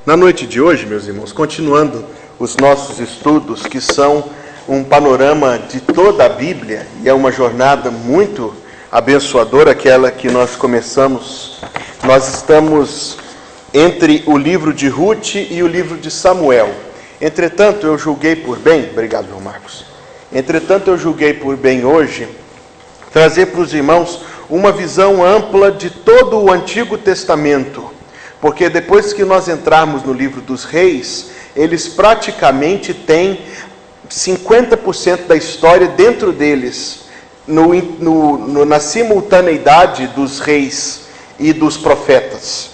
Na noite de hoje, meus irmãos, continuando os nossos estudos, que são um panorama de toda a Bíblia, e é uma jornada muito abençoadora, aquela que nós começamos. Nós estamos entre o livro de Ruth e o livro de Samuel. Entretanto, eu julguei por bem, obrigado, João Marcos. Entretanto, eu julguei por bem hoje trazer para os irmãos uma visão ampla de todo o Antigo Testamento, porque depois que nós entrarmos no livro dos Reis, eles praticamente têm 50% da história dentro deles, na simultaneidade dos reis e dos profetas.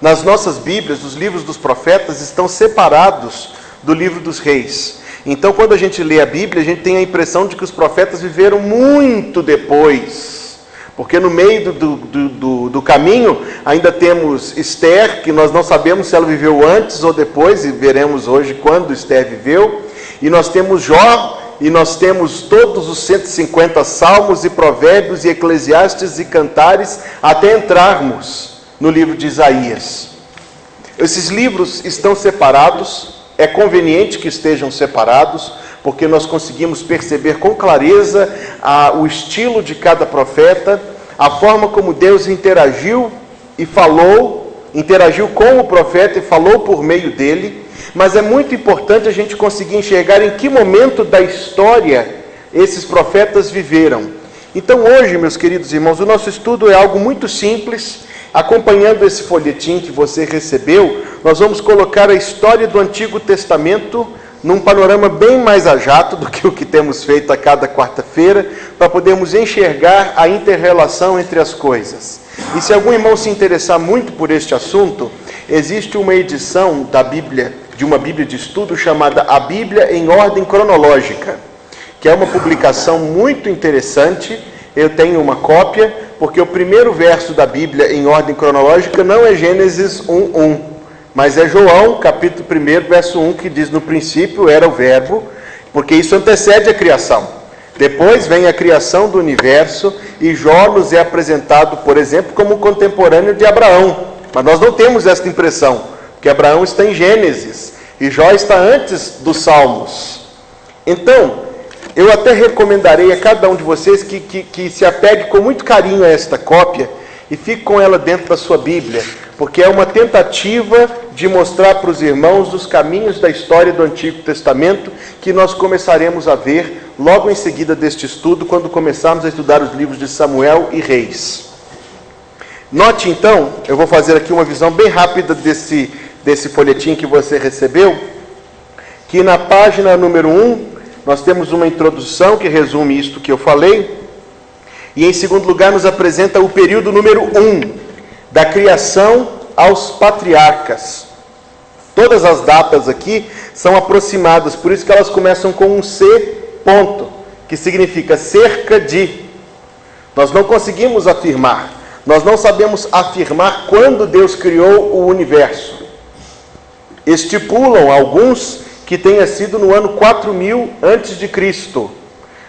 Nas nossas Bíblias, os livros dos profetas estão separados do livro dos reis. Então, quando a gente lê a Bíblia, a gente tem a impressão de que os profetas viveram muito depois, porque no meio do caminho ainda temos Esther, que nós não sabemos se ela viveu antes ou depois, e veremos hoje quando Esther viveu, e nós temos Jó, e nós temos todos os 150 salmos e provérbios e eclesiastes e cantares, até entrarmos no livro de Isaías. Esses livros estão separados, é conveniente que estejam separados, porque nós conseguimos perceber com clareza o estilo de cada profeta, a forma como Deus interagiu e falou, interagiu com o profeta e falou por meio dele. Mas é muito importante a gente conseguir enxergar em que momento da história esses profetas viveram. Então hoje, meus queridos irmãos, o nosso estudo é algo muito simples. Acompanhando esse folhetim que você recebeu, nós vamos colocar a história do Antigo Testamento num panorama bem mais a jato do que o que temos feito a cada quarta-feira, para podermos enxergar a inter-relação entre as coisas. E se algum irmão se interessar muito por este assunto, existe uma edição da Bíblia, de uma Bíblia de estudo chamada A Bíblia em Ordem Cronológica, que é uma publicação muito interessante. Eu tenho uma cópia, porque o primeiro verso da Bíblia em ordem cronológica não é Gênesis 1:1, mas é João, capítulo 1, verso 1, que diz: no princípio era o verbo, porque isso antecede a criação. Depois vem a criação do universo, e Jó nos é apresentado, por exemplo, como contemporâneo de Abraão. Mas nós não temos essa impressão, porque Abraão está em Gênesis, e Jó está antes dos Salmos. Então, eu até recomendarei a cada um de vocês que se apegue com muito carinho a esta cópia e fique com ela dentro da sua Bíblia, porque é uma tentativa de mostrar para os irmãos os caminhos da história do Antigo Testamento, que nós começaremos a ver logo em seguida deste estudo, quando começarmos a estudar os livros de Samuel e Reis. Note então, eu vou fazer aqui uma visão bem rápida desse folhetim que você recebeu, que na página número 1, nós temos uma introdução que resume isto que eu falei, e em segundo lugar nos apresenta o período número 1, da criação aos patriarcas. Todas as datas aqui são aproximadas, por isso que elas começam com um C, ponto, que significa cerca de. Nós não conseguimos afirmar, nós não sabemos afirmar quando Deus criou o universo. Estipulam alguns que tenha sido no ano 4000 a.C.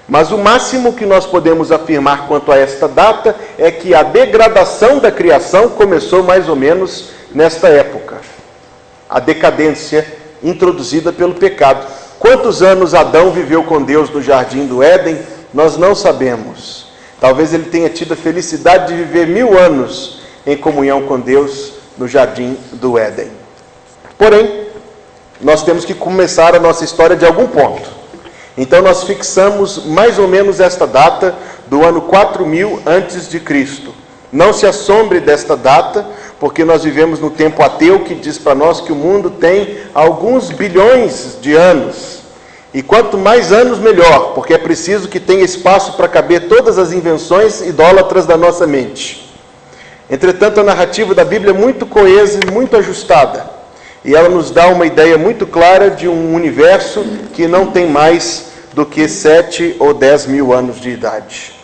Mas o máximo que nós podemos afirmar quanto a esta data é que a degradação da criação começou mais ou menos nesta época. A decadência introduzida pelo pecado. Quantos anos Adão viveu com Deus no jardim do Éden, nós não sabemos. Talvez ele tenha tido a felicidade de viver 1000 anos em comunhão com Deus no jardim do Éden. Porém, nós temos que começar a nossa história de algum ponto. Então nós fixamos mais ou menos esta data do ano 4000 a.C. Não se assombre desta data, porque nós vivemos no tempo ateu que diz para nós que o mundo tem alguns bilhões de anos. E quanto mais anos, melhor, porque é preciso que tenha espaço para caber todas as invenções idólatras da nossa mente. Entretanto, a narrativa da Bíblia é muito coesa e muito ajustada. E ela nos dá uma ideia muito clara de um universo que não tem mais do que 7 ou 10 mil anos de idade.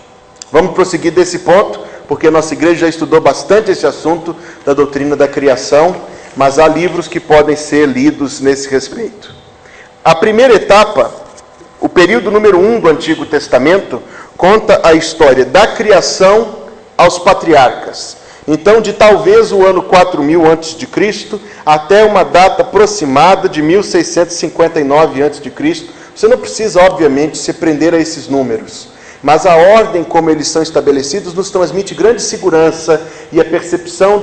Vamos prosseguir desse ponto, porque nossa igreja já estudou bastante esse assunto da doutrina da criação, mas há livros que podem ser lidos nesse respeito. A primeira etapa, o período número 1 do Antigo Testamento, conta a história da criação aos patriarcas. Então, de talvez o ano 4000 a.C. até uma data aproximada de 1659 a.C., você não precisa, obviamente, se prender a esses números, mas a ordem como eles são estabelecidos nos transmite grande segurança e a percepção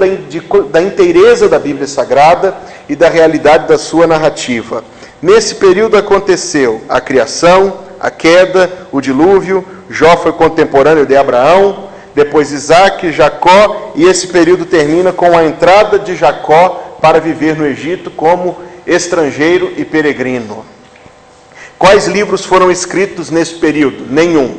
da inteireza da Bíblia Sagrada e da realidade da sua narrativa. Nesse período aconteceu a criação, a queda, o dilúvio. Jó foi contemporâneo de Abraão, depois Isaac, Jacó, e esse período termina com a entrada de Jacó para viver no Egito como estrangeiro e peregrino. Quais livros foram escritos nesse período? Nenhum.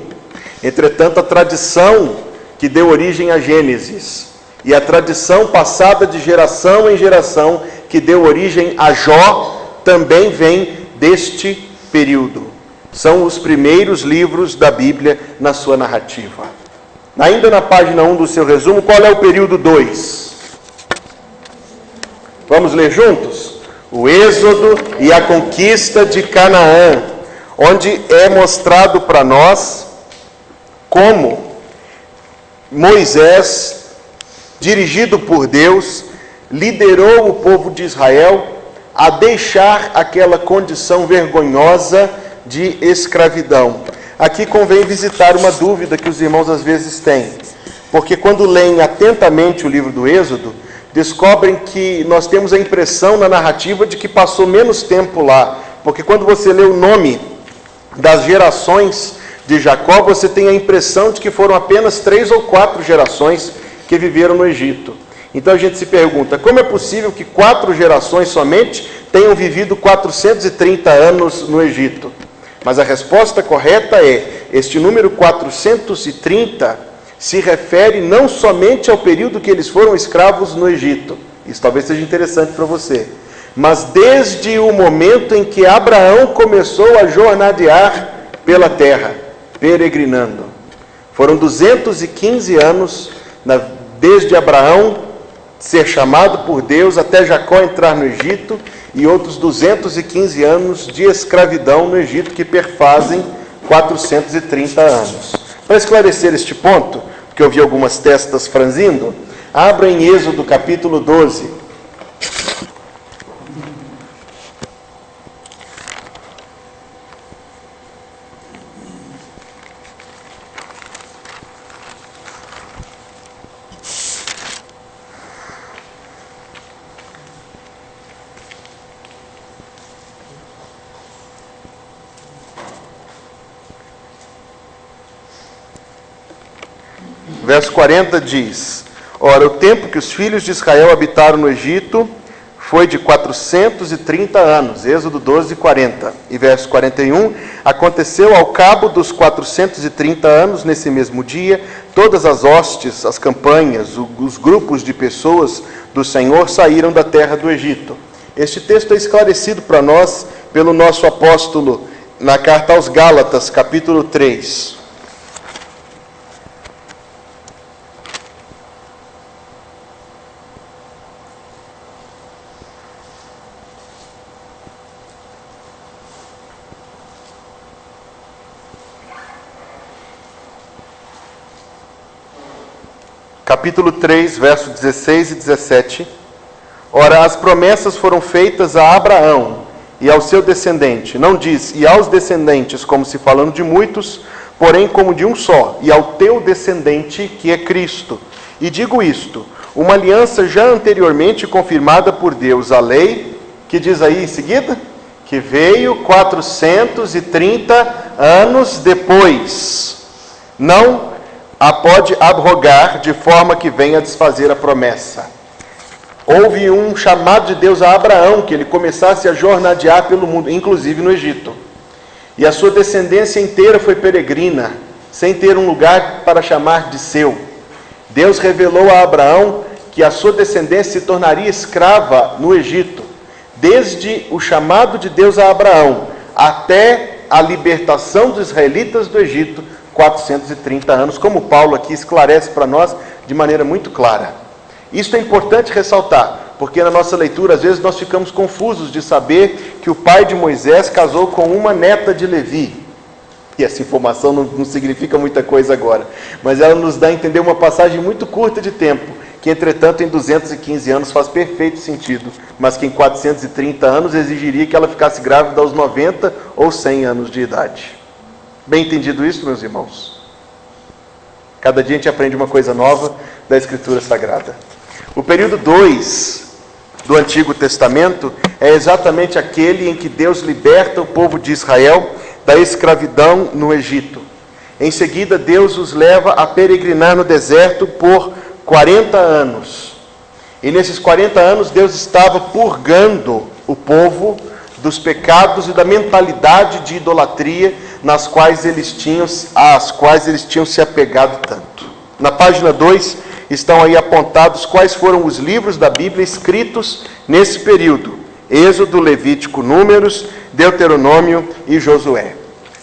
Entretanto, a tradição que deu origem a Gênesis e a tradição passada de geração em geração que deu origem a Jó também vem deste período. São os primeiros livros da Bíblia na sua narrativa. Ainda na página 1 do seu resumo, qual é o período 2? Vamos ler juntos? O Êxodo e a conquista de Canaã, onde é mostrado para nós como Moisés, dirigido por Deus, liderou o povo de Israel a deixar aquela condição vergonhosa de escravidão. Aqui convém visitar uma dúvida que os irmãos às vezes têm, porque quando leem atentamente o livro do Êxodo, descobrem que nós temos a impressão na narrativa de que passou menos tempo lá, porque quando você lê o nome das gerações de Jacó, você tem a impressão de que foram apenas 3 ou 4 gerações que viveram no Egito. Então a gente se pergunta, como é possível que 4 gerações somente tenham vivido 430 anos no Egito? Mas a resposta correta é, este número 430 se refere não somente ao período que eles foram escravos no Egito, isso talvez seja interessante para você, mas desde o momento em que Abraão começou a jornadear pela terra, peregrinando. Foram 215 anos desde Abraão ser chamado por Deus até Jacó entrar no Egito, e outros 215 anos de escravidão no Egito, que perfazem 430 anos. Para esclarecer este ponto, porque eu vi algumas testas franzindo, abra em Êxodo capítulo 12. Verso 40 diz: ora, o tempo que os filhos de Israel habitaram no Egito foi de 430 anos. Êxodo 12, 40. E verso 41, aconteceu ao cabo dos 430 anos, nesse mesmo dia, todas as hostes, as campanhas, os grupos de pessoas do Senhor saíram da terra do Egito. Este texto é esclarecido para nós pelo nosso apóstolo na carta aos Gálatas, capítulo 3. Capítulo 3, versos 16 e 17. Ora, as promessas foram feitas a Abraão e ao seu descendente. Não diz, e aos descendentes, como se falando de muitos, porém como de um só, e ao teu descendente, que é Cristo. E digo isto, uma aliança já anteriormente confirmada por Deus, a lei, que diz aí em seguida, que veio 430 anos depois. Não a pode abrogar de forma que venha a desfazer a promessa. Houve um chamado de Deus a Abraão, que ele começasse a jornadear pelo mundo, inclusive no Egito. E a sua descendência inteira foi peregrina, sem ter um lugar para chamar de seu. Deus revelou a Abraão que a sua descendência se tornaria escrava no Egito, desde o chamado de Deus a Abraão até a libertação dos israelitas do Egito, 430 anos, como Paulo aqui esclarece para nós de maneira muito clara. Isso é importante ressaltar, porque na nossa leitura, às vezes, nós ficamos confusos de saber que o pai de Moisés casou com uma neta de Levi. E essa informação não significa muita coisa agora, mas ela nos dá a entender uma passagem muito curta de tempo, que entretanto em 215 anos faz perfeito sentido, mas que em 430 anos exigiria que ela ficasse grávida aos 90 ou 100 anos de idade. Bem entendido isso, meus irmãos? Cada dia a gente aprende uma coisa nova da Escritura Sagrada. O período 2 do Antigo Testamento é exatamente aquele em que Deus liberta o povo de Israel da escravidão no Egito. Em seguida, Deus os leva a peregrinar no deserto por 40 anos. E nesses 40 anos, Deus estava purgando o povo dos pecados e da mentalidade de idolatria às quais eles tinham se apegado tanto. Na página 2 estão aí apontados quais foram os livros da Bíblia escritos nesse período: Êxodo, Levítico, Números, Deuteronômio e Josué.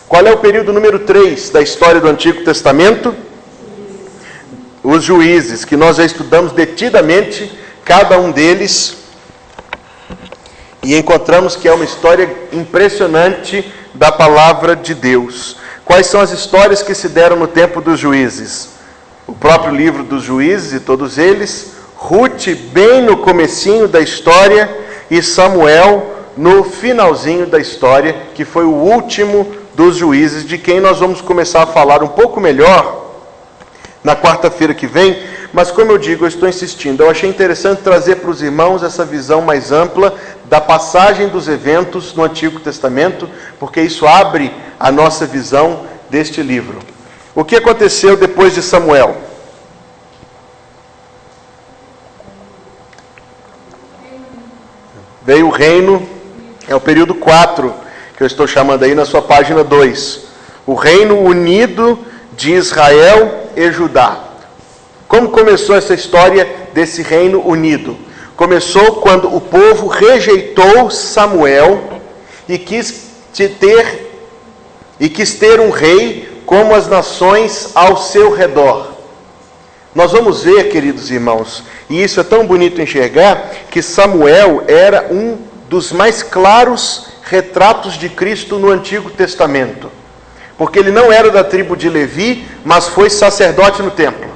Qual é o período número 3 da história do Antigo Testamento? Os Juízes, que nós já estudamos detidamente cada um deles, e encontramos que é uma história impressionante da palavra de Deus. Quais são as histórias que se deram no tempo dos Juízes? O próprio livro dos Juízes e todos eles, Ruth bem no comecinho da história e Samuel no finalzinho da história, que foi o último dos Juízes, de quem nós vamos começar a falar um pouco melhor na quarta-feira que vem. Mas como eu digo, eu estou insistindo, eu achei interessante trazer para os irmãos essa visão mais ampla da passagem dos eventos no Antigo Testamento, porque isso abre a nossa visão deste livro. O que aconteceu depois de Samuel? Veio o reino, é o período 4, que eu estou chamando aí na sua página 2. O reino unido de Israel e Judá. Como começou essa história desse reino unido? Começou quando o povo rejeitou Samuel e quis ter um rei como as nações ao seu redor. Nós vamos ver, queridos irmãos, e isso é tão bonito enxergar, que Samuel era um dos mais claros retratos de Cristo no Antigo Testamento. Porque ele não era da tribo de Levi, mas foi sacerdote no templo.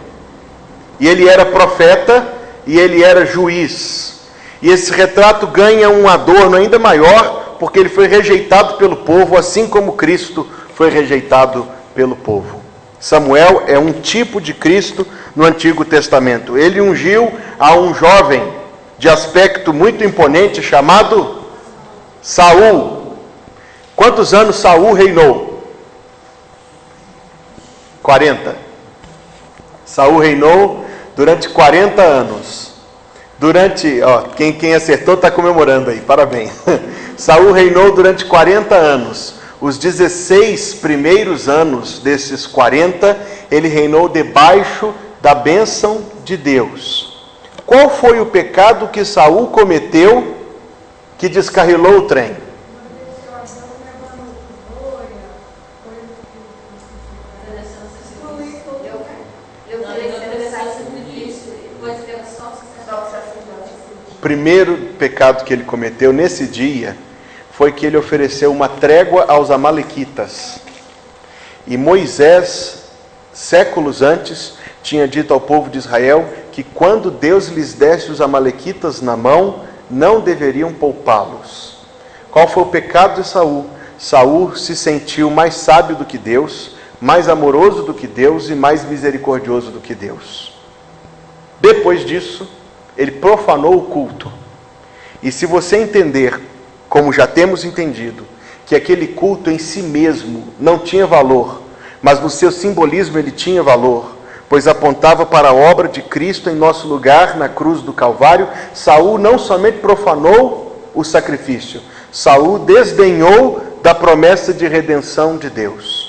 E ele era profeta e ele era juiz. E esse retrato ganha um adorno ainda maior, porque ele foi rejeitado pelo povo, assim como Cristo foi rejeitado pelo povo. Samuel é um tipo de Cristo no Antigo Testamento. Ele ungiu a um jovem de aspecto muito imponente chamado Saul. Quantos anos Saul reinou? 40. Saul reinou durante 40 anos. Quem acertou está comemorando aí, parabéns. Saul reinou durante 40 anos. Os 16 primeiros anos desses 40, ele reinou debaixo da bênção de Deus. Qual foi o pecado que Saul cometeu que descarrilou o trem? O primeiro pecado que ele cometeu nesse dia foi que ele ofereceu uma trégua aos amalequitas. E Moisés, séculos antes, tinha dito ao povo de Israel que quando Deus lhes desse os amalequitas na mão, não deveriam poupá-los. Qual foi o pecado de Saul? Saul se sentiu mais sábio do que Deus, mais amoroso do que Deus e mais misericordioso do que Deus. Depois disso, ele profanou o culto. E se você entender, como já temos entendido, que aquele culto em si mesmo não tinha valor, mas no seu simbolismo ele tinha valor, pois apontava para a obra de Cristo em nosso lugar na cruz do Calvário, Saul não somente profanou o sacrifício, Saul desdenhou da promessa de redenção de Deus.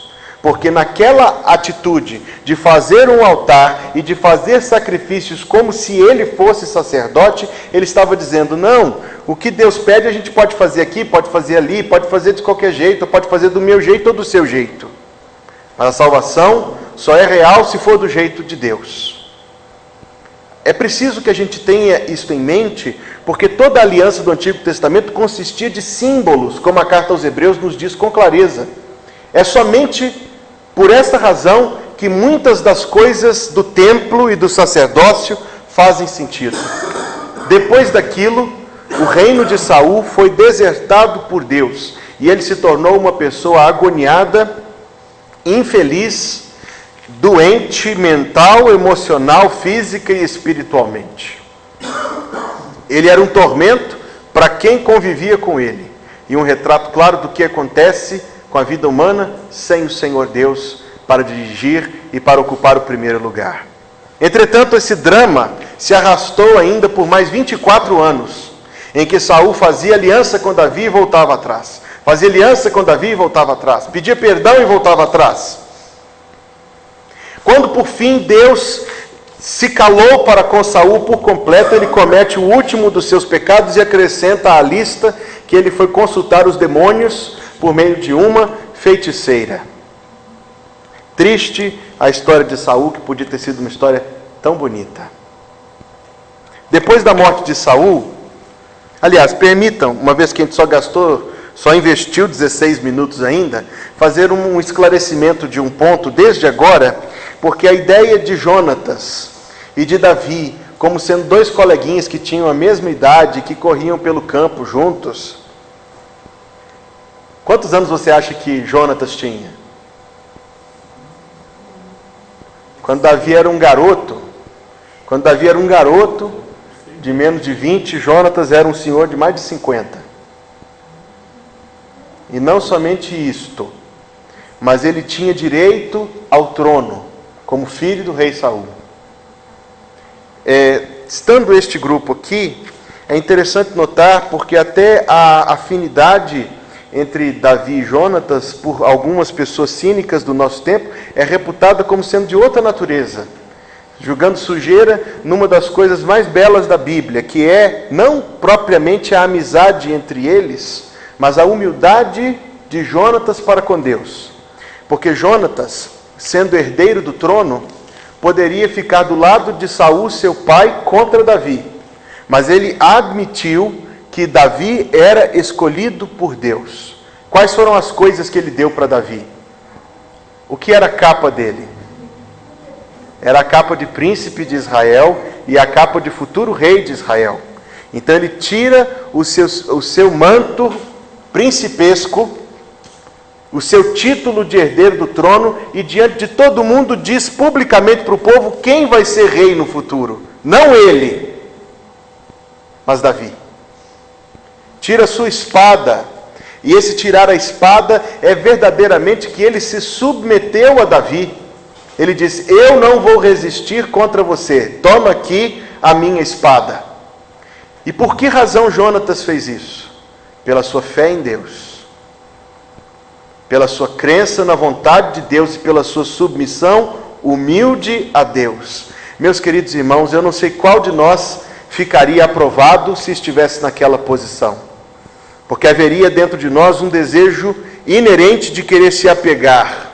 Porque naquela atitude de fazer um altar e de fazer sacrifícios como se ele fosse sacerdote, ele estava dizendo, não, o que Deus pede a gente pode fazer aqui, pode fazer ali, pode fazer de qualquer jeito, pode fazer do meu jeito ou do seu jeito. Mas a salvação só é real se for do jeito de Deus. É preciso que a gente tenha isso em mente, porque toda a aliança do Antigo Testamento consistia de símbolos, como a carta aos Hebreus nos diz com clareza. É somente por essa razão que muitas das coisas do templo e do sacerdócio fazem sentido. Depois daquilo, o reino de Saul foi desertado por Deus e ele se tornou uma pessoa agoniada, infeliz, doente mental, emocional, física e espiritualmente. Ele era um tormento para quem convivia com ele e um retrato claro do que acontece com a vida humana sem o Senhor Deus para dirigir e para ocupar o primeiro lugar. Entretanto, esse drama se arrastou ainda por mais 24 anos, em que Saul fazia aliança com Davi e voltava atrás. Fazia aliança com Davi e voltava atrás. Pedia perdão e voltava atrás. Quando por fim Deus se calou para com Saul por completo, ele comete o último dos seus pecados e acrescenta à lista que ele foi consultar os demônios por meio de uma feiticeira. Triste a história de Saul, que podia ter sido uma história tão bonita. Depois da morte de Saul, aliás, permitam, uma vez que a gente só investiu 16 minutos ainda, fazer um esclarecimento de um ponto desde agora, porque a ideia de Jonatas e de Davi, como sendo dois coleguinhas que tinham a mesma idade, que corriam pelo campo juntos. Quantos anos você acha que Jonatas tinha? Quando Davi era um garoto de menos de 20, Jonatas era um senhor de mais de 50. E não somente isto, mas ele tinha direito ao trono, como filho do rei Saul. Estando este grupo aqui, é interessante notar, porque até a afinidade entre Davi e Jonatas, por algumas pessoas cínicas do nosso tempo, é reputada como sendo de outra natureza, julgando sujeira numa das coisas mais belas da Bíblia, que é não propriamente a amizade entre eles, mas a humildade de Jonatas para com Deus. Porque Jonatas, sendo herdeiro do trono, poderia ficar do lado de Saul, seu pai, contra Davi. Mas ele admitiu que Davi era escolhido por Deus. Quais foram as coisas que ele deu para Davi? O que era a capa dele? Era a capa de príncipe de Israel e a capa de futuro rei de Israel. Então ele tira o seu manto principesco, o seu título de herdeiro do trono, e diante de todo mundo diz publicamente para o povo quem vai ser rei no futuro. Não ele, mas Davi. Tira sua espada, e esse tirar a espada é verdadeiramente que ele se submeteu a Davi. Ele diz: eu não vou resistir contra você, toma aqui a minha espada. E por que razão Jonatas fez isso? Pela sua fé em Deus, pela sua crença na vontade de Deus e pela sua submissão humilde a Deus. Meus queridos irmãos, eu não sei qual de nós ficaria aprovado se estivesse naquela posição, porque haveria dentro de nós um desejo inerente de querer se apegar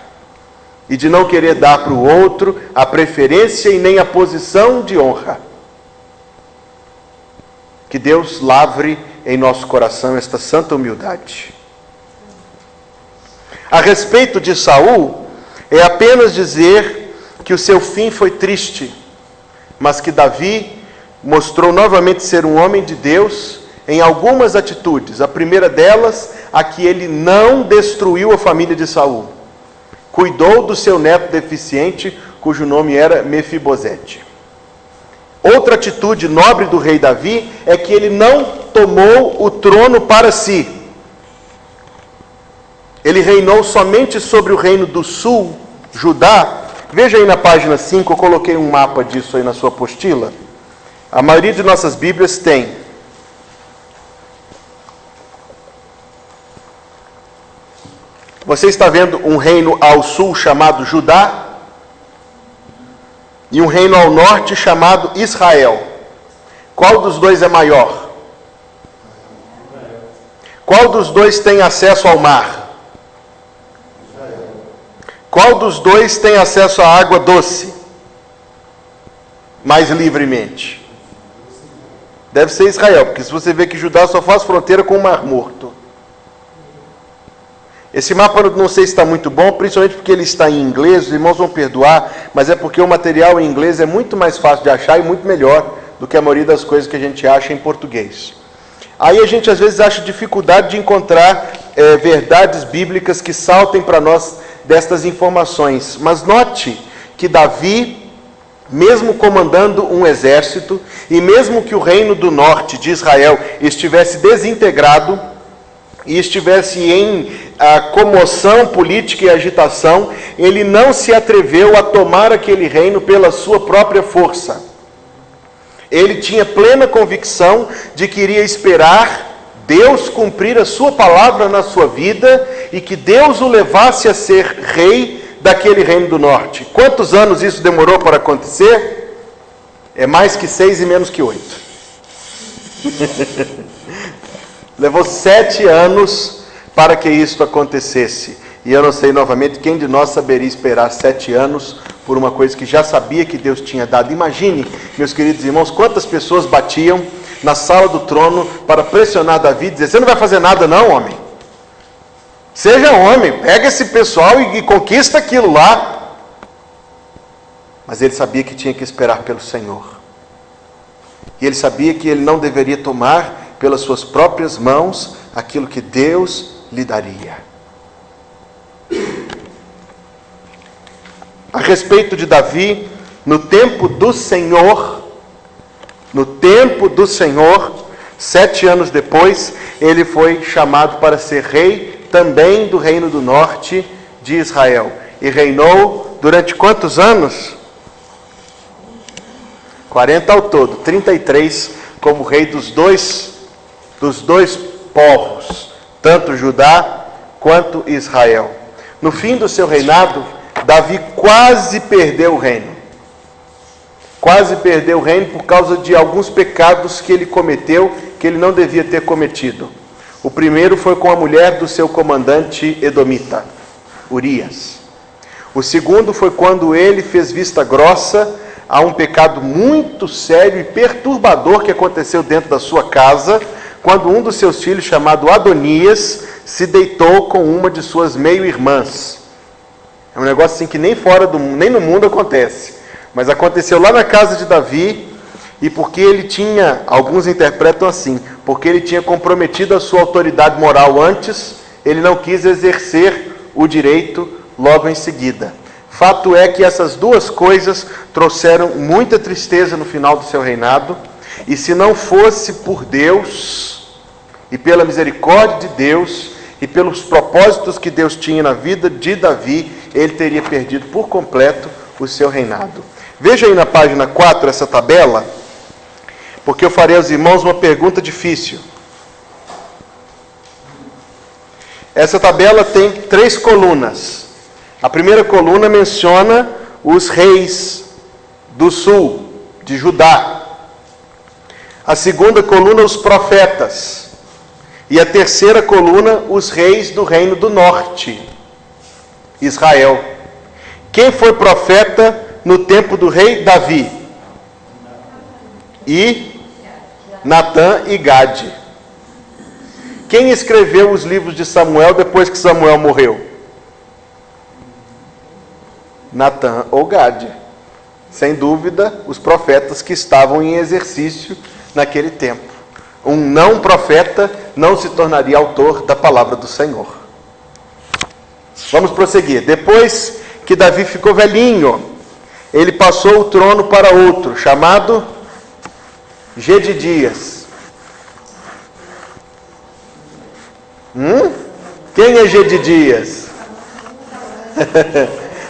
e de não querer dar para o outro a preferência e nem a posição de honra. Que Deus lavre em nosso coração esta santa humildade. A respeito de Saul, é apenas dizer que o seu fim foi triste, mas que Davi mostrou novamente ser um homem de Deus em algumas atitudes. A primeira delas, a que ele não destruiu a família de Saul. Cuidou do seu neto deficiente, cujo nome era Mefibosete. Outra atitude nobre do rei Davi é que ele não tomou o trono para si. Ele reinou somente sobre o reino do sul, Judá. Veja aí na página 5, eu coloquei um mapa disso aí na sua apostila. A maioria de nossas Bíblias tem. Você está vendo um reino ao sul chamado Judá e um reino ao norte chamado Israel. Qual dos dois é maior? Qual dos dois tem acesso ao mar? Qual dos dois tem acesso à água doce mais livremente? Deve ser Israel, porque se você vê que Judá só faz fronteira com o Mar Morto. Esse mapa não sei se está muito bom, principalmente porque ele está em inglês, os irmãos vão perdoar, mas é porque o material em inglês é muito mais fácil de achar e muito melhor do que a maioria das coisas que a gente acha em português. Aí a gente às vezes acha dificuldade de encontrar verdades bíblicas que saltem para nós destas informações. Mas note que Davi, mesmo comandando um exército, e mesmo que o reino do norte de Israel estivesse desintegrado, e estivesse em comoção política e agitação, ele não se atreveu a tomar aquele reino pela sua própria força. Ele tinha plena convicção de que iria esperar Deus cumprir a sua palavra na sua vida e que Deus o levasse a ser rei daquele reino do norte. Quantos anos isso demorou para acontecer? É mais que 6 e menos que 8. Levou 7 anos para que isso acontecesse. E eu não sei novamente quem de nós saberia esperar 7 anos por uma coisa que já sabia que Deus tinha dado. Imagine, meus queridos irmãos, quantas pessoas batiam na sala do trono para pressionar Davi e dizer: você não vai fazer nada não, homem. Seja homem, pega esse pessoal e conquista aquilo lá. Mas ele sabia que tinha que esperar pelo Senhor. E ele sabia que ele não deveria tomar pelas suas próprias mãos aquilo que Deus lhe daria. A respeito de Davi, no tempo do Senhor, 7 anos depois, ele foi chamado para ser rei também do reino do norte de Israel. E reinou durante quantos anos? 40 ao todo, 33 como rei dos dois povos, tanto Judá quanto Israel. No fim do seu reinado, Davi quase perdeu o reino. Quase perdeu o reino por causa de alguns pecados que ele cometeu, que ele não devia ter cometido. O primeiro foi com a mulher do seu comandante edomita, Urias. O segundo foi quando ele fez vista grossa a um pecado muito sério e perturbador que aconteceu dentro da sua casa, quando um dos seus filhos, chamado Adonias, se deitou com uma de suas meio-irmãs. É um negócio assim que nem no mundo acontece. Mas aconteceu lá na casa de Davi, e porque ele tinha, alguns interpretam assim, porque ele tinha comprometido a sua autoridade moral antes, ele não quis exercer o direito logo em seguida. Fato é que essas duas coisas trouxeram muita tristeza no final do seu reinado, e se não fosse por Deus, e pela misericórdia de Deus, e pelos propósitos que Deus tinha na vida de Davi, ele teria perdido por completo o seu reinado. Veja aí na página 4 essa tabela, porque eu farei aos irmãos uma pergunta difícil. Essa tabela tem 3 colunas. A primeira coluna menciona os reis do sul, de Judá. A segunda coluna, os profetas. E a terceira coluna, os reis do reino do norte, Israel. Quem foi profeta no tempo do rei Davi? E Natã e Gade. Quem escreveu os livros de Samuel depois que Samuel morreu? Natã ou Gade. Sem dúvida, os profetas que estavam em exercício naquele tempo. Um não profeta não se tornaria autor da palavra do Senhor. Vamos prosseguir. Depois que Davi ficou velhinho, ele passou o trono para outro, chamado Gedidias. Quem é Gedidias?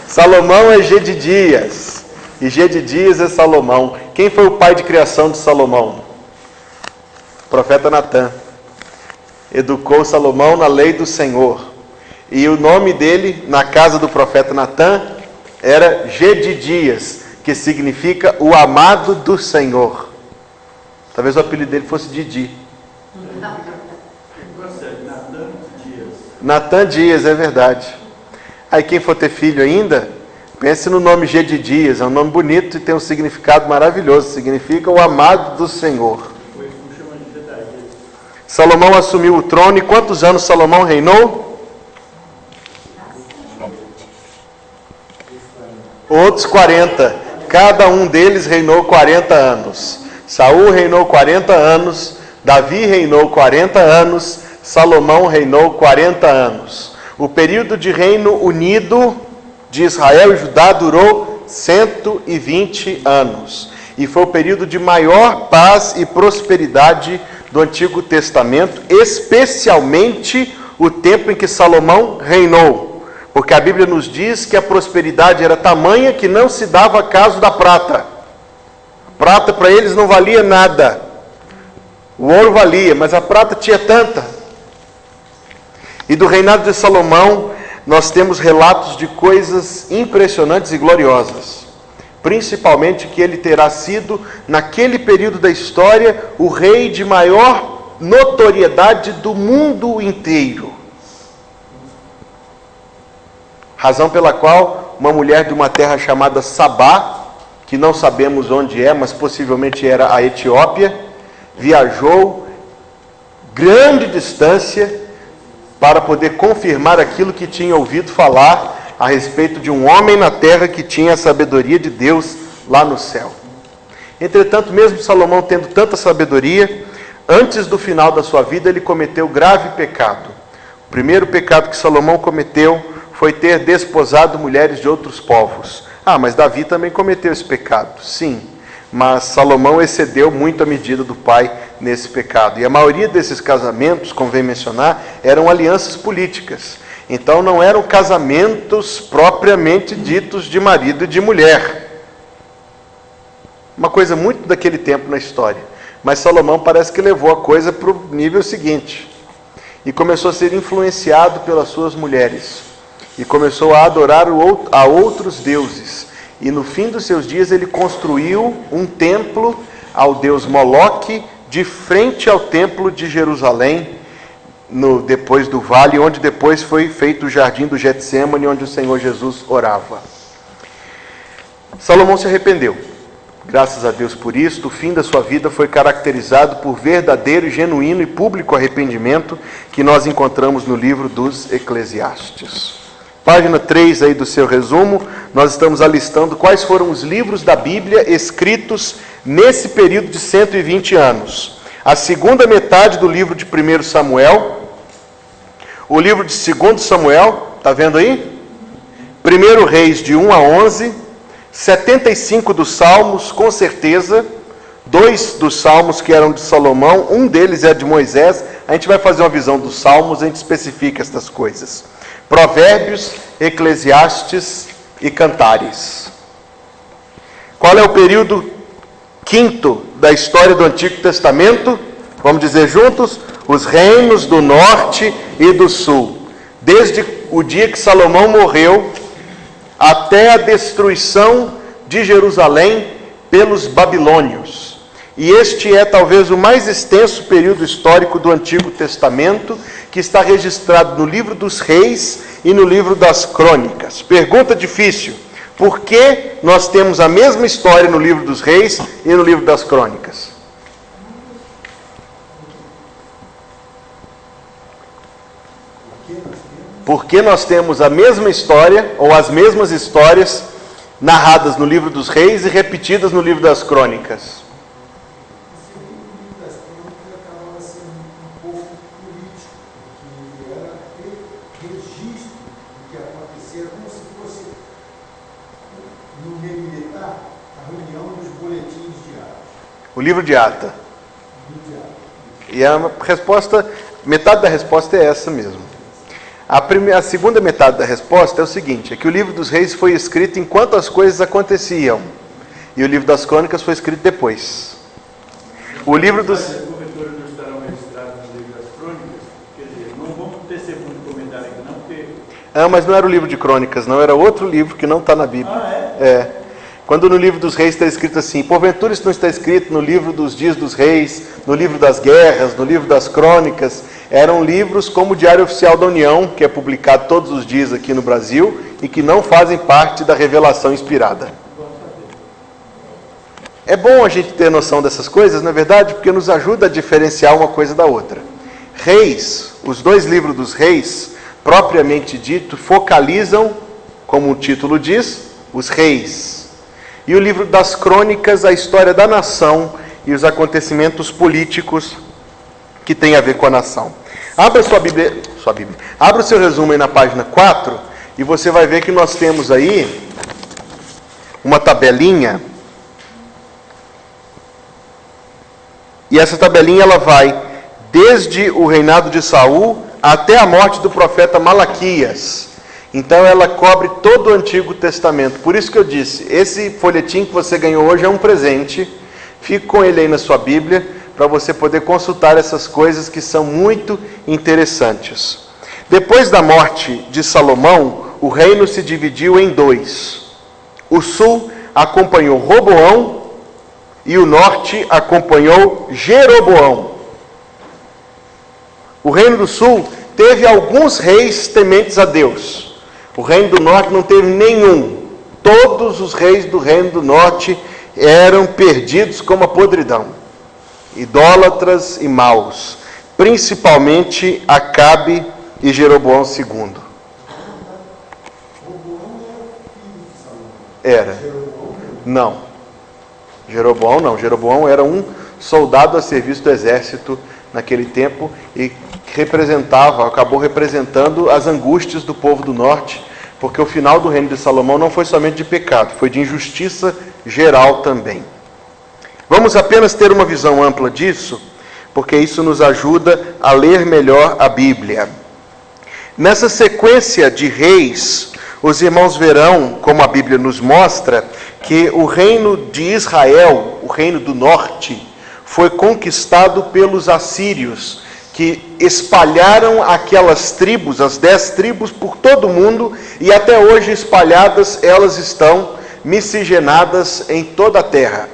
Salomão é Gedidias. E Gedidias é Salomão. Quem foi o pai de criação de Salomão? O profeta Natã. Educou Salomão na lei do Senhor. E o nome dele, na casa do profeta Natã, era Gedidias, que significa o amado do Senhor. Talvez o apelido dele fosse Didi. Natã Dias, é verdade. Aí quem for ter filho ainda, pense no nome Gedidias, é um nome bonito e tem um significado maravilhoso, significa o amado do Senhor. Salomão assumiu o trono, e quantos anos Salomão reinou? outros 40. Cada um deles reinou 40 anos. Saul reinou 40 anos, Davi reinou 40 anos, Salomão reinou 40 anos. O período de reino unido de Israel e Judá durou 120 anos. E foi o período de maior paz e prosperidade do Antigo Testamento, especialmente o tempo em que Salomão reinou. Porque a Bíblia nos diz que a prosperidade era tamanha que não se dava caso da prata. Prata para eles não valia nada. O ouro valia, mas a prata tinha tanta. E do reinado de Salomão, nós temos relatos de coisas impressionantes e gloriosas. Principalmente que ele terá sido, naquele período da história, o rei de maior notoriedade do mundo inteiro. Razão pela qual uma mulher de uma terra chamada Sabá, que não sabemos onde é, mas possivelmente era a Etiópia, viajou grande distância para poder confirmar aquilo que tinha ouvido falar a respeito de um homem na terra que tinha a sabedoria de Deus lá no céu. Entretanto, mesmo Salomão tendo tanta sabedoria, antes do final da sua vida ele cometeu grave pecado. O primeiro pecado que Salomão cometeu foi ter desposado mulheres de outros povos. Mas Davi também cometeu esse pecado, sim. Mas Salomão excedeu muito a medida do pai nesse pecado. E a maioria desses casamentos, convém mencionar, eram alianças políticas. Então não eram casamentos propriamente ditos de marido e de mulher. Uma coisa muito daquele tempo na história. Mas Salomão parece que levou a coisa para o nível seguinte. E começou a ser influenciado pelas suas mulheres. E começou a adorar a outros deuses. E no fim dos seus dias ele construiu um templo ao deus Moloque, de frente ao templo de Jerusalém, depois do vale, onde depois foi feito o jardim do Getsêmani, onde o Senhor Jesus orava. Salomão se arrependeu. Graças a Deus por isso, o fim da sua vida foi caracterizado por verdadeiro, genuíno e público arrependimento, que nós encontramos no livro dos Eclesiastes. Página 3 aí do seu resumo, nós estamos alistando quais foram os livros da Bíblia escritos nesse período de 120 anos. A segunda metade do livro de 1 Samuel, o livro de 2 Samuel, está vendo aí? 1 Reis de 1 a 11, 75 dos Salmos, com certeza, 2 dos Salmos que eram de Salomão, um deles é de Moisés. A gente vai fazer uma visão dos Salmos, a gente especifica estas coisas. Provérbios, Eclesiastes e Cantares. Qual é o período quinto da história do Antigo Testamento? Vamos dizer juntos? Os reinos do norte e do sul. Desde o dia que Salomão morreu até a destruição de Jerusalém pelos babilônios. E este é talvez o mais extenso período histórico do Antigo Testamento, que está registrado no livro dos Reis e no livro das Crônicas. Pergunta difícil: por que nós temos a mesma história no livro dos Reis e no livro das Crônicas? Por que nós temos a mesma história, ou as mesmas histórias, narradas no livro dos Reis e repetidas no livro das Crônicas? O livro de Ata. E a resposta, metade da resposta é essa mesmo. A segunda metade da resposta é o seguinte: é que o livro dos Reis foi escrito enquanto as coisas aconteciam, e o livro das Crônicas foi escrito depois. O livro dos... As coberturas não estarão registradas no livro das Crônicas? Quer dizer, não vamos tecer muito comentário aqui não, porque... mas não era o livro de Crônicas, não, era outro livro que não está na Bíblia. É. Quando no livro dos Reis está escrito assim: porventura isso não está escrito no livro dos dias dos reis, no livro das guerras, no livro das crônicas. Eram livros como o Diário Oficial da União, que é publicado todos os dias aqui no Brasil, e que não fazem parte da revelação inspirada. É bom a gente ter noção dessas coisas, não é verdade? Porque nos ajuda a diferenciar uma coisa da outra. Reis, os 2 livros dos Reis, propriamente dito, focalizam, como o título diz, os reis. E o livro das crônicas, a história da nação e os acontecimentos políticos que tem a ver com a nação. Abra sua Bíblia. Abra o seu resumo aí na página 4 e você vai ver que nós temos aí uma tabelinha. E essa tabelinha ela vai desde o reinado de Saul até a morte do profeta Malaquias. Então ela cobre todo o Antigo Testamento. Por isso que eu disse, esse folhetim que você ganhou hoje é um presente. Fique com ele aí na sua Bíblia, para você poder consultar essas coisas que são muito interessantes. Depois da morte de Salomão, o reino se dividiu em dois. O sul acompanhou Roboão e o norte acompanhou Jeroboão. O reino do sul teve alguns reis tementes a Deus. O reino do norte não teve nenhum. Todos os reis do reino do norte eram perdidos como a podridão. Idólatras e maus. Principalmente Acabe e Jeroboão II. Era. Não. Jeroboão não. Jeroboão era um soldado a serviço do exército naquele tempo e acabou representando as angústias do povo do norte, porque o final do reino de Salomão não foi somente de pecado, foi de injustiça geral também. Vamos apenas ter uma visão ampla disso, porque isso nos ajuda a ler melhor a Bíblia. Nessa sequência de reis, os irmãos verão, como a Bíblia nos mostra, que o reino de Israel, o reino do norte, foi conquistado pelos assírios, que espalharam aquelas tribos, as 10 tribos, por todo o mundo, e até hoje espalhadas, elas estão miscigenadas em toda a terra.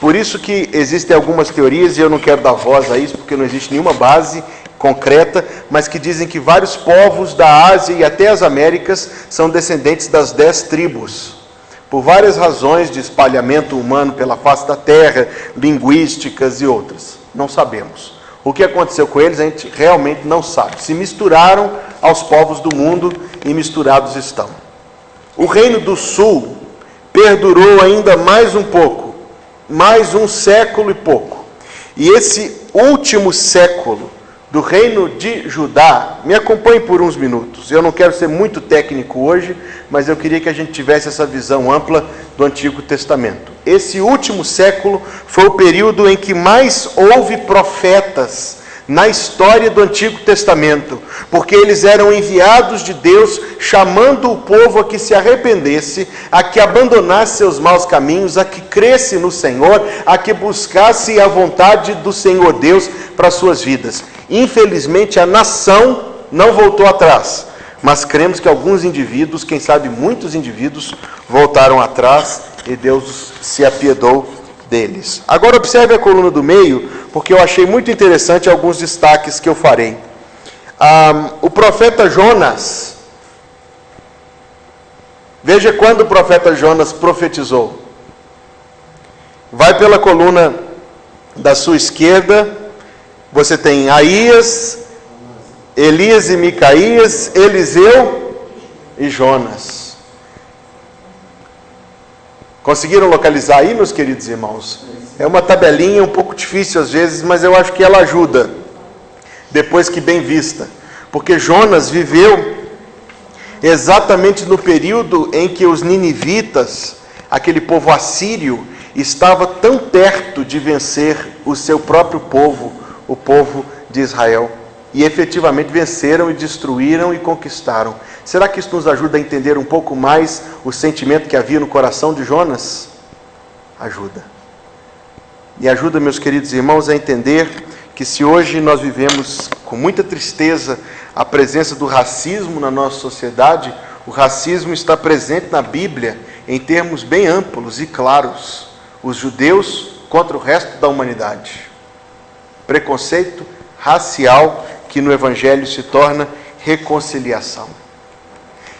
Por isso que existem algumas teorias, e eu não quero dar voz a isso, porque não existe nenhuma base concreta, mas que dizem que vários povos da Ásia e até as Américas são descendentes das 10 tribos. Por várias razões de espalhamento humano pela face da terra, linguísticas e outras. Não sabemos. O que aconteceu com eles a gente realmente não sabe. Se misturaram aos povos do mundo e misturados estão. O reino do sul perdurou ainda mais um pouco, mais um século e pouco. E esse último século do reino de Judá, me acompanhe por uns minutos. Eu não quero ser muito técnico hoje, mas eu queria que a gente tivesse essa visão ampla do Antigo Testamento. Esse último século foi o período em que mais houve profetas na história do Antigo Testamento, porque eles eram enviados de Deus, chamando o povo a que se arrependesse, a que abandonasse seus maus caminhos, a que cresce no Senhor, a que buscasse a vontade do Senhor Deus para suas vidas. Infelizmente, a nação não voltou atrás, mas cremos que alguns indivíduos, quem sabe muitos indivíduos, voltaram atrás e Deus se apiedou deles. Agora observe a coluna do meio, porque eu achei muito interessante alguns destaques que eu farei. O profeta Jonas, veja quando o profeta Jonas profetizou. Vai pela coluna da sua esquerda, você tem Aías, Elias e Micaías, Eliseu e Jonas. Conseguiram localizar aí, meus queridos irmãos? É uma tabelinha um pouco difícil às vezes, mas eu acho que ela ajuda, depois que bem vista. Porque Jonas viveu exatamente no período em que os ninivitas, aquele povo assírio, estava tão perto de vencer o seu próprio povo, o povo de Israel. E efetivamente venceram e destruíram e conquistaram. Será que isso nos ajuda a entender um pouco mais o sentimento que havia no coração de Jonas? Ajuda. E ajuda, meus queridos irmãos, a entender que se hoje nós vivemos com muita tristeza a presença do racismo na nossa sociedade, o racismo está presente na Bíblia em termos bem amplos e claros. Os judeus contra o resto da humanidade. Preconceito racial que no Evangelho se torna reconciliação.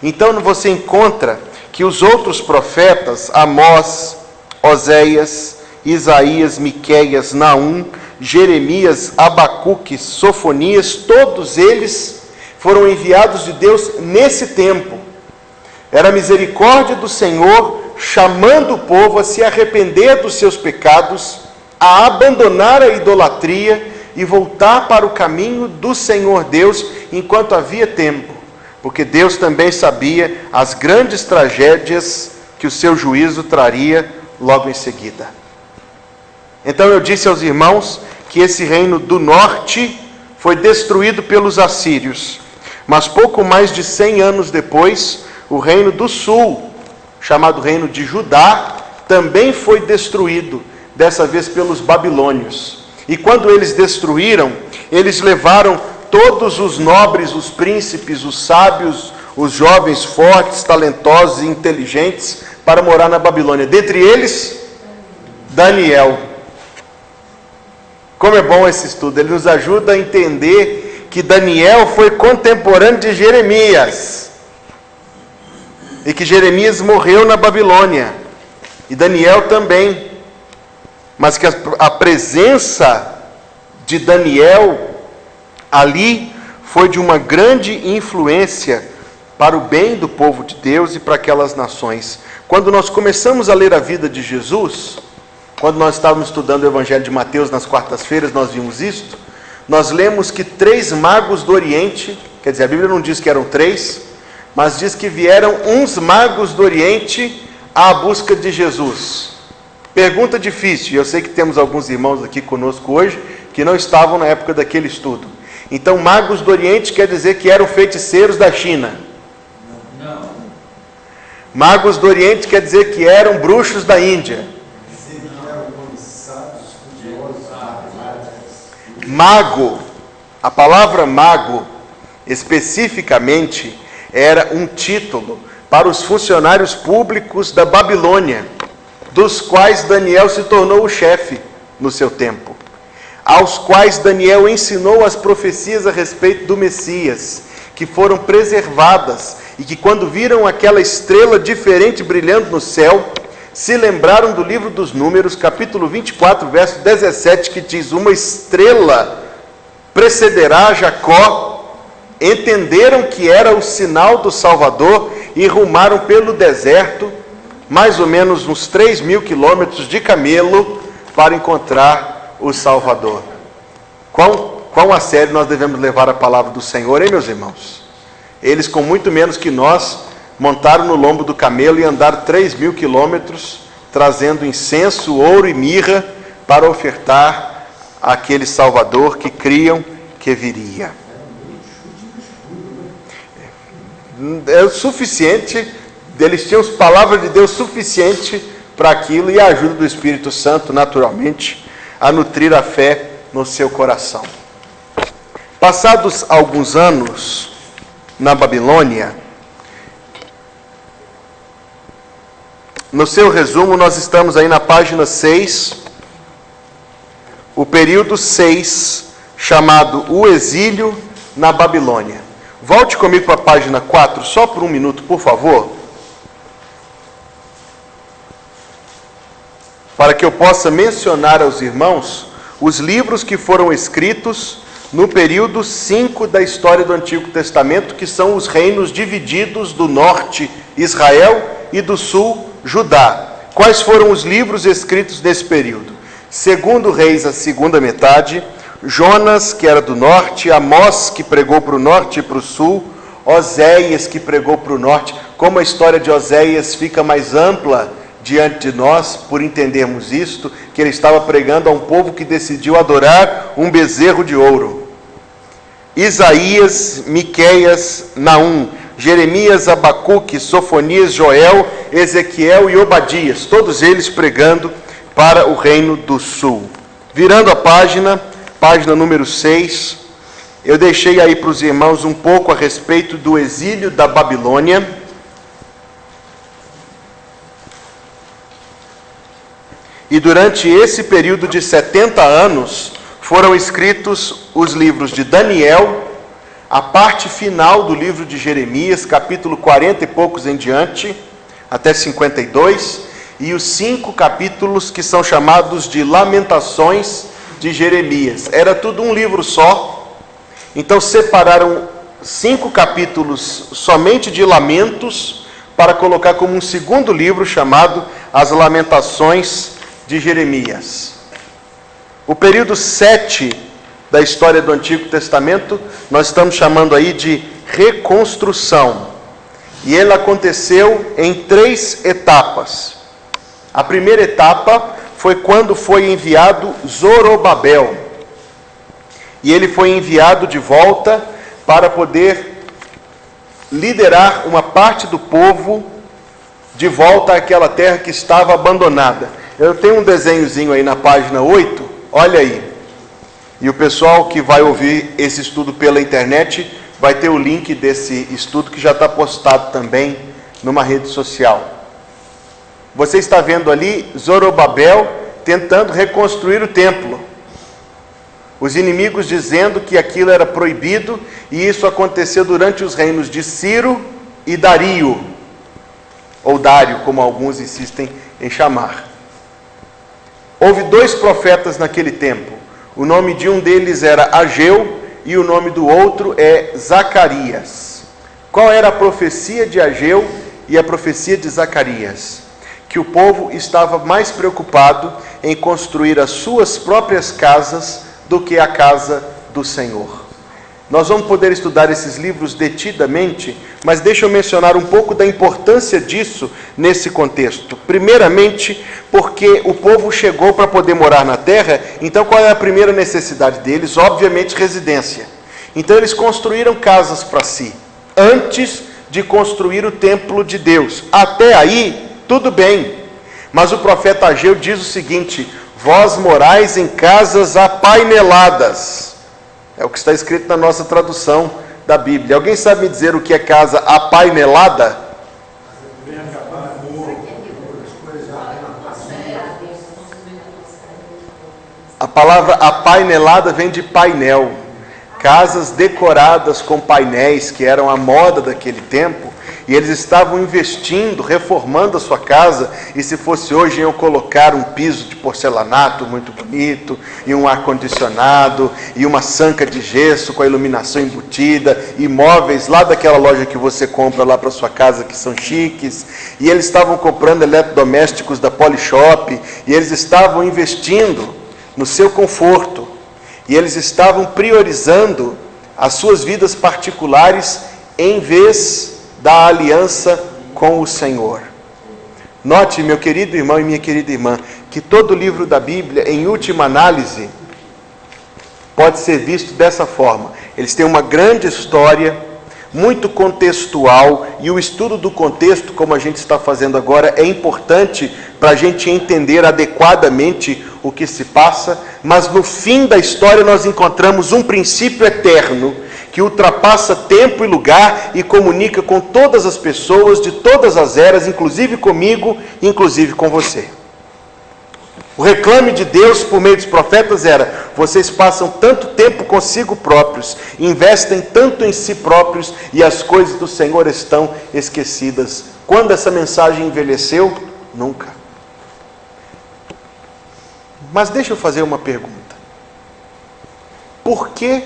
Então você encontra que os outros profetas, Amós, Oséias, Isaías, Miqueias, Naum, Jeremias, Abacuque, Sofonias, todos eles foram enviados de Deus nesse tempo. Era a misericórdia do Senhor chamando o povo a se arrepender dos seus pecados, a abandonar a idolatria e voltar para o caminho do Senhor Deus enquanto havia tempo, porque Deus também sabia as grandes tragédias que o seu juízo traria logo em seguida. Então eu disse aos irmãos que esse reino do norte foi destruído pelos assírios, mas pouco mais de 100 anos depois, o reino do sul, chamado reino de Judá, também foi destruído, dessa vez pelos babilônios. E quando eles destruíram, eles levaram todos os nobres, os príncipes, os sábios, os jovens fortes, talentosos e inteligentes para morar na Babilônia. Dentre eles, Daniel. Como é bom esse estudo, ele nos ajuda a entender que Daniel foi contemporâneo de Jeremias. E que Jeremias morreu na Babilônia. E Daniel também. Mas que a presença de Daniel ali foi de uma grande influência para o bem do povo de Deus e para aquelas nações. Quando nós começamos a ler a vida de Jesus, quando nós estávamos estudando o Evangelho de Mateus nas quartas-feiras, nós vimos isto. Nós lemos que 3 magos do Oriente, quer dizer, a Bíblia não diz que eram 3, mas diz que vieram uns magos do Oriente à busca de Jesus. Pergunta difícil, e eu sei que temos alguns irmãos aqui conosco hoje que não estavam na época daquele estudo. Então, magos do Oriente quer dizer que eram feiticeiros da China. Não. Magos do Oriente quer dizer que eram bruxos da Índia. Mago, a palavra mago, especificamente, era um título para os funcionários públicos da Babilônia, dos quais Daniel se tornou o chefe no seu tempo, aos quais Daniel ensinou as profecias a respeito do Messias, que foram preservadas e que quando viram aquela estrela diferente brilhando no céu, se lembraram do livro dos Números, capítulo 24, verso 17, que diz: uma estrela precederá Jacó, entenderam que era o sinal do Salvador e rumaram pelo deserto, mais ou menos uns 3.000 quilômetros de camelo, para encontrar o Salvador. Quão a sério nós devemos levar a palavra do Senhor, hein, meus irmãos? Eles, com muito menos que nós, montaram no lombo do camelo e andaram 3.000 quilômetros, trazendo incenso, ouro e mirra, para ofertar àquele Salvador que criam que viria. É o suficiente, eles tinham as palavras de Deus suficiente para aquilo e a ajuda do Espírito Santo, naturalmente, a nutrir a fé no seu coração. Passados alguns anos na Babilônia, no seu resumo, nós estamos aí na página 6, o período 6, chamado O Exílio na Babilônia. Volte comigo para a página 4, só por um minuto, por favor, para que eu possa mencionar aos irmãos os livros que foram escritos no período 5 da história do Antigo Testamento, que são os reinos divididos do norte, Israel, e do sul, Judá. Quais foram os livros escritos nesse período? 2 Reis, a segunda metade, Jonas, que era do norte, Amós, que pregou para o norte e para o sul, Oséias, que pregou para o norte. Como a história de Oséias fica mais ampla diante de nós, por entendermos isto, que ele estava pregando a um povo que decidiu adorar um bezerro de ouro. Isaías, Miqueias, Naum, Jeremias, Abacuque, Sofonias, Joel, Ezequiel e Obadias, todos eles pregando para o reino do sul. Virando a página número 6, eu deixei aí para os irmãos um pouco a respeito do exílio da Babilônia. E durante esse período de 70 anos, foram escritos os livros de Daniel, a parte final do livro de Jeremias, capítulo 40 e poucos em diante, até 52, e os 5 capítulos que são chamados de Lamentações de Jeremias. Era tudo um livro só, então separaram 5 capítulos somente de lamentos, para colocar como um segundo livro chamado As Lamentações de Jeremias. O período 7 da história do Antigo Testamento, nós estamos chamando aí de reconstrução. E ele aconteceu em 3 etapas. A primeira etapa foi quando foi enviado Zorobabel. E ele foi enviado de volta para poder liderar uma parte do povo de volta àquela terra que estava abandonada. Eu tenho um desenhozinho aí na página 8, olha aí. E o pessoal que vai ouvir esse estudo pela internet vai ter o link desse estudo que já está postado também numa rede social. Você está vendo ali Zorobabel tentando reconstruir o templo. Os inimigos dizendo que aquilo era proibido, e isso aconteceu durante os reinos de Ciro e Dario, ou Dário, como alguns insistem em chamar. Houve 2 profetas naquele tempo. O nome de um deles era Ageu e o nome do outro é Zacarias. Qual era a profecia de Ageu e a profecia de Zacarias? Que o povo estava mais preocupado em construir as suas próprias casas do que a casa do Senhor. Nós vamos poder estudar esses livros detidamente, mas deixa eu mencionar um pouco da importância disso nesse contexto. Primeiramente, porque o povo chegou para poder morar na terra, então qual é a primeira necessidade deles? Obviamente, residência. Então eles construíram casas para si, antes de construir o templo de Deus. Até aí, tudo bem. Mas o profeta Ageu diz o seguinte: vós morais em casas apaineladas. É o que está escrito na nossa tradução da Bíblia. Alguém sabe me dizer o que é casa apainelada? A palavra apainelada vem de painel. Casas decoradas com painéis, que eram a moda daquele tempo. E eles estavam investindo, reformando a sua casa, e se fosse hoje iam colocar um piso de porcelanato muito bonito, e um ar-condicionado, e uma sanca de gesso com a iluminação embutida, e móveis lá daquela loja que você compra lá para sua casa, que são chiques, e eles estavam comprando eletrodomésticos da Polishop, e eles estavam investindo no seu conforto, e eles estavam priorizando as suas vidas particulares em vez da aliança com o Senhor. Note, meu querido irmão e minha querida irmã, que todo livro da Bíblia, em última análise, pode ser visto dessa forma. Eles têm uma grande história, muito contextual, e o estudo do contexto, como a gente está fazendo agora, é importante para a gente entender adequadamente o que se passa, mas no fim da história nós encontramos um princípio eterno, que ultrapassa tempo e lugar e comunica com todas as pessoas de todas as eras, inclusive comigo, inclusive com você. O reclame de Deus por meio dos profetas era: vocês passam tanto tempo consigo próprios, investem tanto em si próprios, e as coisas do Senhor estão esquecidas. Quando essa mensagem envelheceu? Nunca. Mas deixa eu fazer uma pergunta. Por que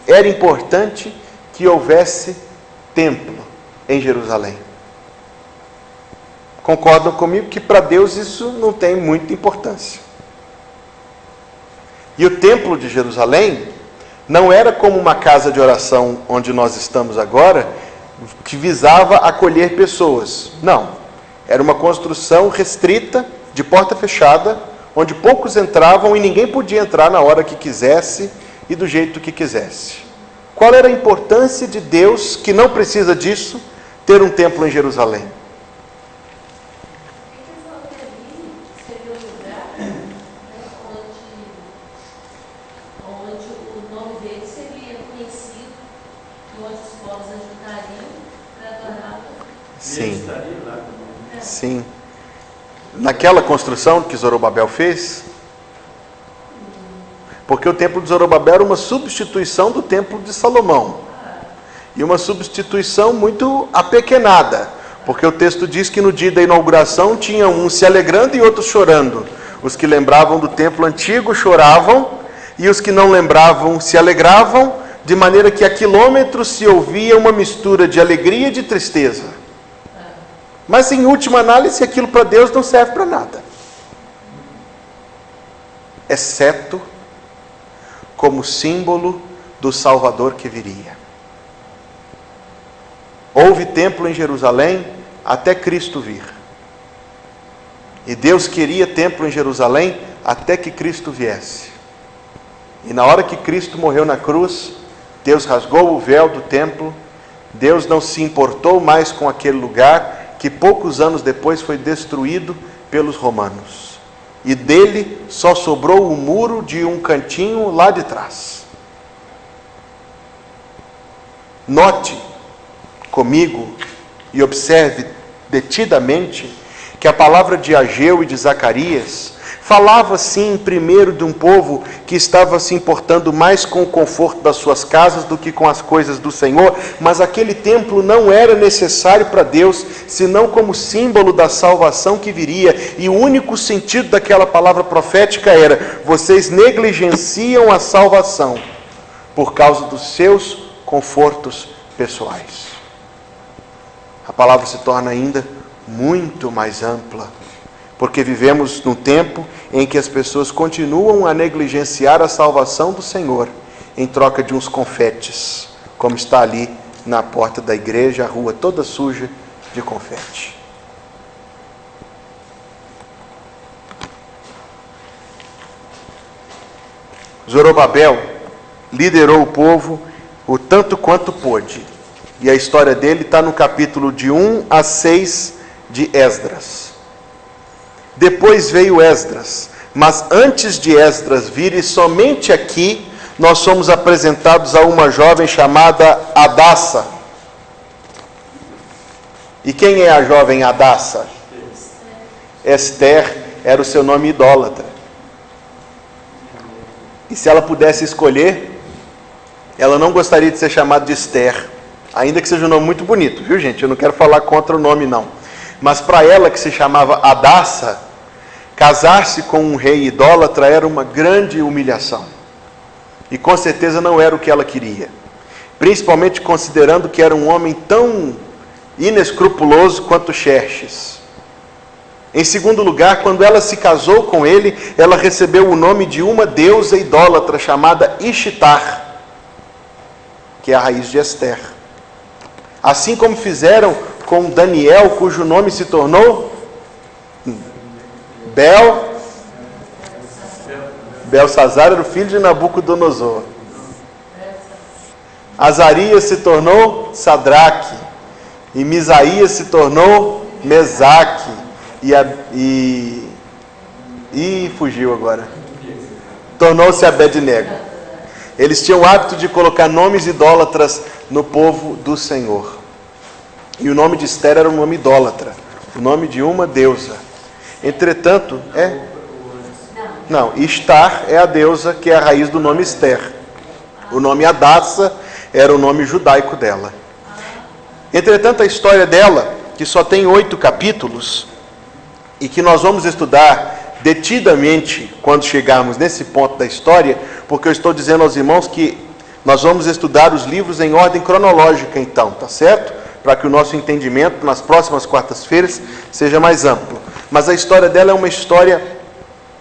era importante que houvesse templo em Jerusalém? Concordam comigo que para Deus isso não tem muita importância. E o templo de Jerusalém não era como uma casa de oração onde nós estamos agora, que visava acolher pessoas. Não. Era uma construção restrita, de porta fechada, onde poucos entravam e ninguém podia entrar na hora que quisesse e do jeito que quisesse. Qual era a importância de Deus, que não precisa disso, ter um templo em Jerusalém? Seria um lugar onde o nome dele seria conhecido, e onde os povos ajuntariam para adorar. Sim. Sim. Naquela construção que Zorobabel fez, porque o templo de Zorobabel era uma substituição do templo de Salomão, e uma substituição muito apequenada, porque o texto diz que no dia da inauguração tinha uns se alegrando e outros chorando. Os que lembravam do templo antigo choravam, e os que não lembravam se alegravam, de maneira que a quilômetros se ouvia uma mistura de alegria e de tristeza. Mas em última análise, aquilo para Deus não serve para nada, exceto como símbolo do Salvador que viria. Houve templo em Jerusalém até Cristo vir. E Deus queria templo em Jerusalém até que Cristo viesse. E na hora que Cristo morreu na cruz, Deus rasgou o véu do templo. Deus não se importou mais com aquele lugar que poucos anos depois foi destruído pelos romanos. E dele só sobrou o muro de um cantinho lá de trás. Note comigo e observe detidamente que a palavra de Ageu e de Zacarias falava sim primeiro de um povo que estava se importando mais com o conforto das suas casas do que com as coisas do Senhor, mas aquele templo não era necessário para Deus, senão como símbolo da salvação que viria, e o único sentido daquela palavra profética era: vocês negligenciam a salvação por causa dos seus confortos pessoais. A palavra se torna ainda muito mais ampla, porque vivemos num tempo em que as pessoas continuam a negligenciar a salvação do Senhor em troca de uns confetes, como está ali na porta da igreja, a rua toda suja de confete. Zorobabel liderou o povo o tanto quanto pôde, e a história dele está no capítulo de 1 a 6 de Esdras. Depois veio Esdras, mas antes de Esdras vir, e somente aqui, nós somos apresentados a uma jovem chamada Hadassa. E quem é a jovem Hadassa? Esther era o seu nome idólatra. E se ela pudesse escolher, ela não gostaria de ser chamada de Esther, ainda que seja um nome muito bonito, viu gente? Eu não quero falar contra o nome não. Mas para ela, que se chamava Hadassa, casar-se com um rei idólatra era uma grande humilhação. E com certeza não era o que ela queria. Principalmente considerando que era um homem tão inescrupuloso quanto Xerxes. Em segundo lugar, quando ela se casou com ele, ela recebeu o nome de uma deusa idólatra chamada Ishtar, que é a raiz de Esther. Assim como fizeram com Daniel, cujo nome se tornou Belsazar, era o filho de Nabucodonosor. Azarias se tornou Sadraque, e Misaías se tornou Mesaque, e fugiu agora. Tornou-se Abednego. Eles tinham o hábito de colocar nomes idólatras no povo do Senhor. E o nome de Esther era um nome idólatra, o nome de uma deusa. Entretanto, não, Ishtar é a deusa que é a raiz do nome Esther. O nome Hadassa era o nome judaico dela. Entretanto, a história dela, que só tem 8 capítulos, e que nós vamos estudar detidamente quando chegarmos nesse ponto da história, porque eu estou dizendo aos irmãos que nós vamos estudar os livros em ordem cronológica então, tá certo? Para que o nosso entendimento nas próximas quartas-feiras seja mais amplo. Mas a história dela é uma história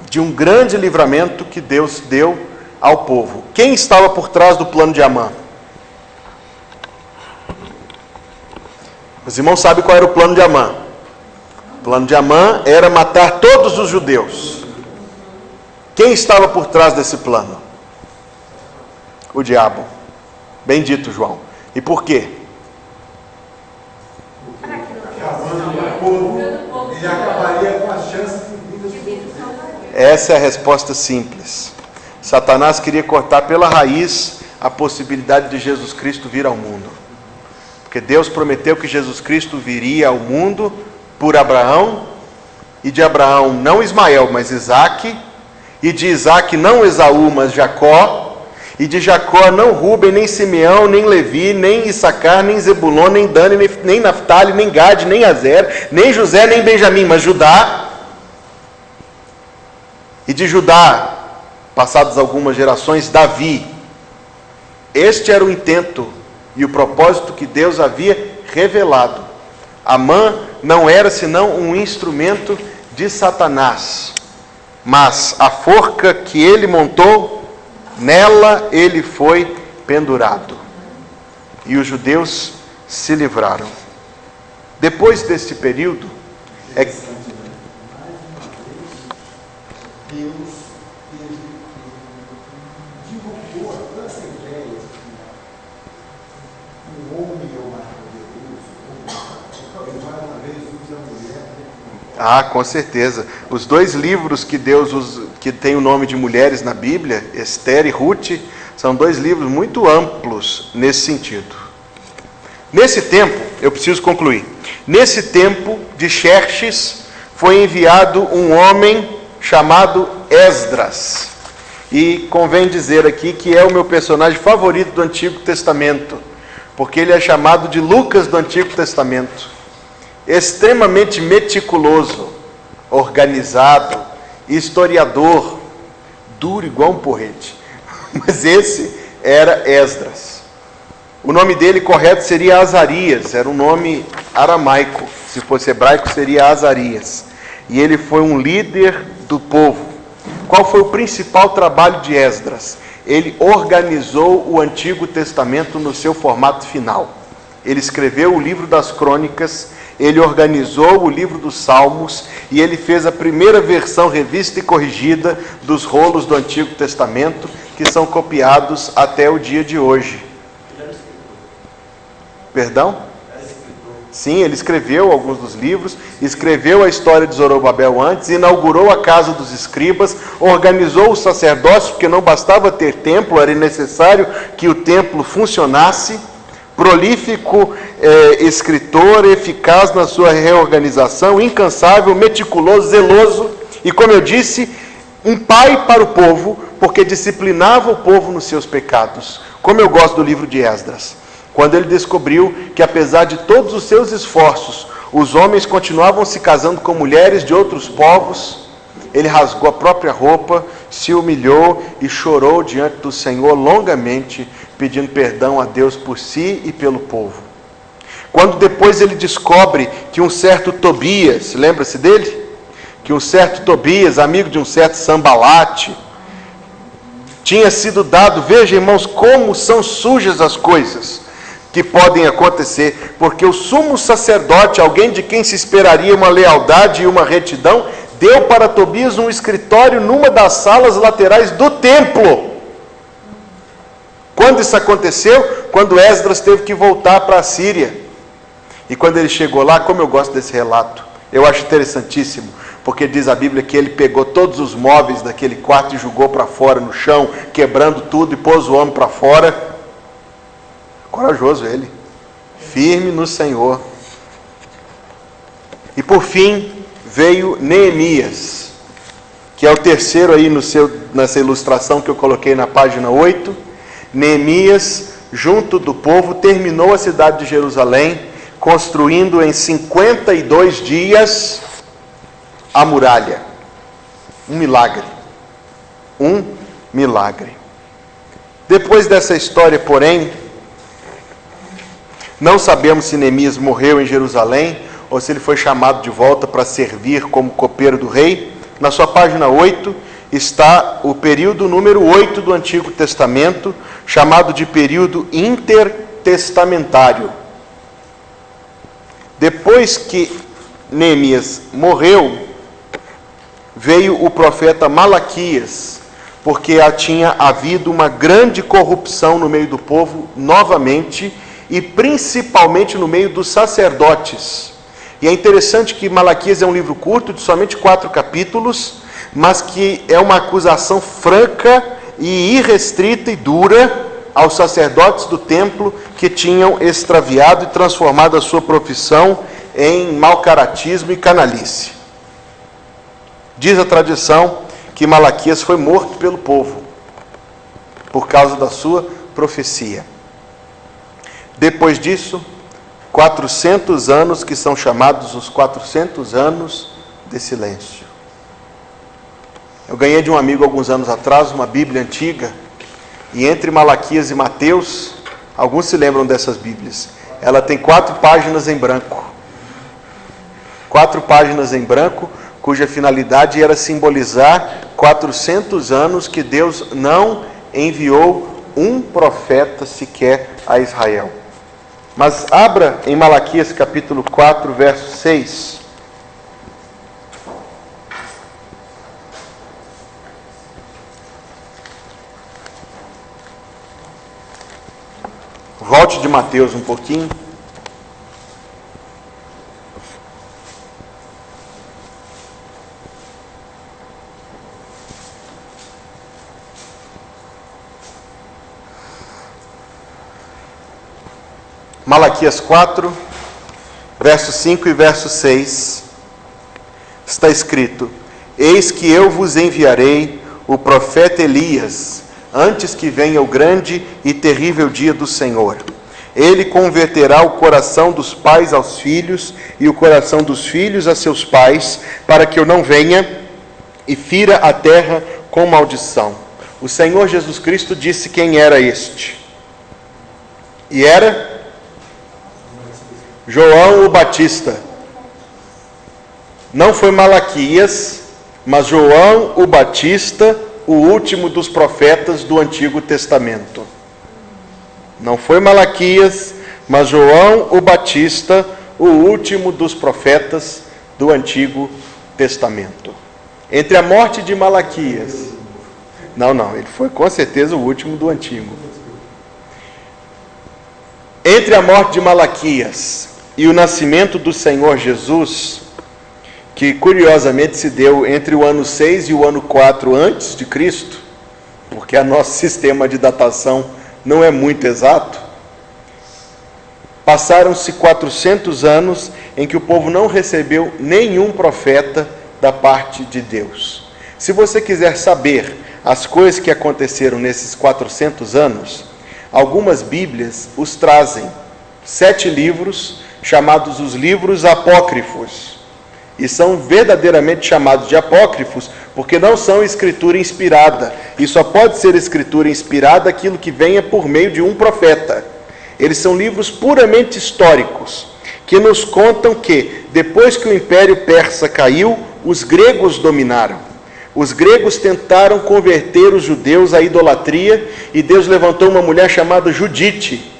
de um grande livramento que Deus deu ao povo. Quem estava por trás do plano de Amã? Os irmãos sabem qual era o plano de Amã. O plano de Amã era matar todos os judeus. Quem estava por trás desse plano? O diabo. Bendito João. E por quê? Ele acabaria com as chances de vida. Essa é a resposta simples. Satanás queria cortar pela raiz a possibilidade de Jesus Cristo vir ao mundo. Porque Deus prometeu que Jesus Cristo viria ao mundo por Abraão, e de Abraão não Ismael, mas Isaque, e de Isaque não Esaú, mas Jacó, e de Jacó não Rúben, nem Simeão, nem Levi, nem Issacar, nem Zebulon, nem Dani, nem Naftali, nem Gade, nem Azer, nem José, nem Benjamim, mas Judá. E de Judá, passadas algumas gerações, Davi. Este era o intento e o propósito que Deus havia revelado Amã não era senão um instrumento de Satanás, mas a forca que ele montou, nela ele foi pendurado. E os judeus se livraram. Depois deste período, Deus divulgou essa ideia de que um homem é o mais poderoso, ele mais uma vez usa a mulher. Ah, com certeza. Os dois livros que Deus usa, que tem o nome de mulheres na Bíblia, Esther e Ruth, são dois livros muito amplos nesse sentido. Nesse tempo, eu preciso concluir. Nesse tempo de Xerxes, foi enviado um homem chamado Esdras. E convém dizer aqui que é o meu personagem favorito do Antigo Testamento, porque ele é chamado de Lucas do Antigo Testamento. Extremamente meticuloso, organizado, historiador, duro igual um porrete. Mas esse era Esdras. O nome dele correto seria Azarias, era um nome aramaico. Se fosse hebraico, seria Azarias. E ele foi um líder do povo. Qual foi o principal trabalho de Esdras? Ele organizou o Antigo Testamento no seu formato final. Ele escreveu o livro das Crônicas, ele organizou o livro dos Salmos e ele fez a primeira versão revista e corrigida dos rolos do Antigo Testamento, que são copiados até o dia de hoje. Perdão? Sim, ele escreveu alguns dos livros, escreveu a história de Zorobabel antes, inaugurou a casa dos escribas, organizou o sacerdócio, porque não bastava ter templo, era necessário que o templo funcionasse. Prolífico escritor, eficaz na sua reorganização, incansável, meticuloso, zeloso, e como eu disse, um pai para o povo, porque disciplinava o povo nos seus pecados. Como eu gosto do livro de Esdras. Quando ele descobriu que, apesar de todos os seus esforços, os homens continuavam se casando com mulheres de outros povos, ele rasgou a própria roupa, se humilhou e chorou diante do Senhor longamente, pedindo perdão a Deus por si e pelo povo. Quando depois ele descobre que um certo Tobias, lembra-se dele? Que um certo Tobias, amigo de um certo Sambalate, tinha sido dado, veja irmãos, como são sujas as coisas que podem acontecer, porque o sumo sacerdote, alguém de quem se esperaria uma lealdade e uma retidão, deu para Tobias um escritório numa das salas laterais do templo. Quando isso aconteceu? Quando Esdras teve que voltar para a Síria. E quando ele chegou lá, como eu gosto desse relato, eu acho interessantíssimo, porque diz a Bíblia que ele pegou todos os móveis daquele quarto e jogou para fora no chão, quebrando tudo e pôs o homem para fora. Corajoso ele, firme no Senhor. E por fim veio Neemias, que é o terceiro aí nessa ilustração que eu coloquei na página 8. Neemias, junto do povo, terminou a cidade de Jerusalém, construindo em 52 dias a muralha. Um milagre. Um milagre. Depois dessa história, porém, não sabemos se Neemias morreu em Jerusalém ou se ele foi chamado de volta para servir como copeiro do rei. Na sua página 8 está o período número 8 do Antigo Testamento, chamado de período intertestamentário. Depois que Neemias morreu, veio o profeta Malaquias, porque tinha havido uma grande corrupção no meio do povo novamente, e principalmente no meio dos sacerdotes. E é interessante que Malaquias é um livro curto, de somente 4 capítulos, mas que é uma acusação franca e irrestrita e dura aos sacerdotes do templo que tinham extraviado e transformado a sua profissão em mau caratismo e canalice. Diz a tradição que Malaquias foi morto pelo povo por causa da sua profecia. Depois disso, 400 anos que são chamados os 400 anos de silêncio. Eu ganhei de um amigo alguns anos atrás uma Bíblia antiga, e entre Malaquias e Mateus, alguns se lembram dessas Bíblias, ela tem 4 páginas em branco. 4 páginas em branco, cuja finalidade era simbolizar 400 anos que Deus não enviou um profeta sequer a Israel. Mas abra em Malaquias capítulo 4, verso 6. Volte de Mateus um pouquinho. Malaquias 4, verso 5 e verso 6, está escrito: Eis que eu vos enviarei o profeta Elias, antes que venha o grande e terrível dia do Senhor. Ele converterá o coração dos pais aos filhos e o coração dos filhos a seus pais, para que eu não venha e fira a terra com maldição. O Senhor Jesus Cristo disse quem era este. E era João o Batista. Não foi Malaquias, mas João o Batista, o último dos profetas do Antigo Testamento. Não foi Malaquias, mas João o Batista, o último dos profetas do Antigo Testamento. Entre a morte de Malaquias... Não, ele foi com certeza o último do Antigo. Entre a morte de Malaquias e o nascimento do Senhor Jesus, que curiosamente se deu entre o ano 6 e o ano 4 antes de Cristo, porque o nosso sistema de datação não é muito exato, passaram-se 400 anos em que o povo não recebeu nenhum profeta da parte de Deus. Se você quiser saber as coisas que aconteceram nesses 400 anos, algumas Bíblias os trazem, 7 livros, chamados os livros apócrifos. E são verdadeiramente chamados de apócrifos, porque não são escritura inspirada. E só pode ser escritura inspirada aquilo que venha por meio de um profeta. Eles são livros puramente históricos, que nos contam que, depois que o Império Persa caiu, os gregos dominaram. Os gregos tentaram converter os judeus à idolatria, e Deus levantou uma mulher chamada Judite,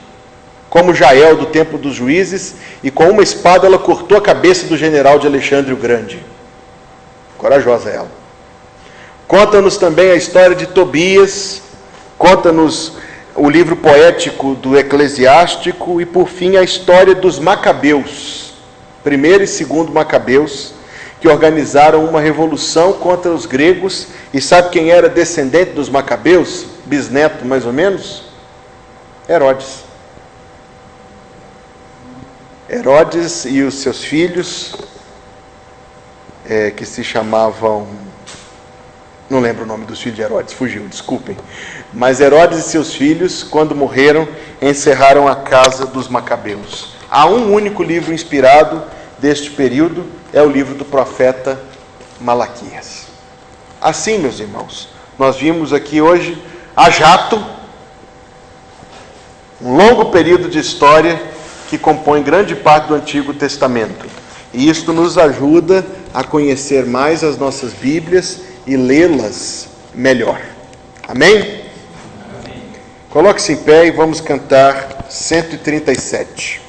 como Jael do tempo dos juízes, e com uma espada ela cortou a cabeça do general de Alexandre o Grande. Corajosa ela. Conta-nos também a história de Tobias, conta-nos o livro poético do Eclesiástico e, por fim, a história dos Macabeus, primeiro e segundo Macabeus, que organizaram uma revolução contra os gregos. E sabe quem era descendente dos Macabeus? Bisneto, mais ou menos? Herodes. Herodes e os seus filhos, que se chamavam... Não lembro o nome dos filhos de Herodes, fugiu, desculpem. Mas Herodes e seus filhos, quando morreram, encerraram a casa dos Macabeus. Há um único livro inspirado deste período, é o livro do profeta Malaquias. Assim, meus irmãos, nós vimos aqui hoje, a jato, um longo período de história que compõe grande parte do Antigo Testamento. E isto nos ajuda a conhecer mais as nossas Bíblias e lê-las melhor. Amém? Amém. Coloque-se em pé e vamos cantar 137.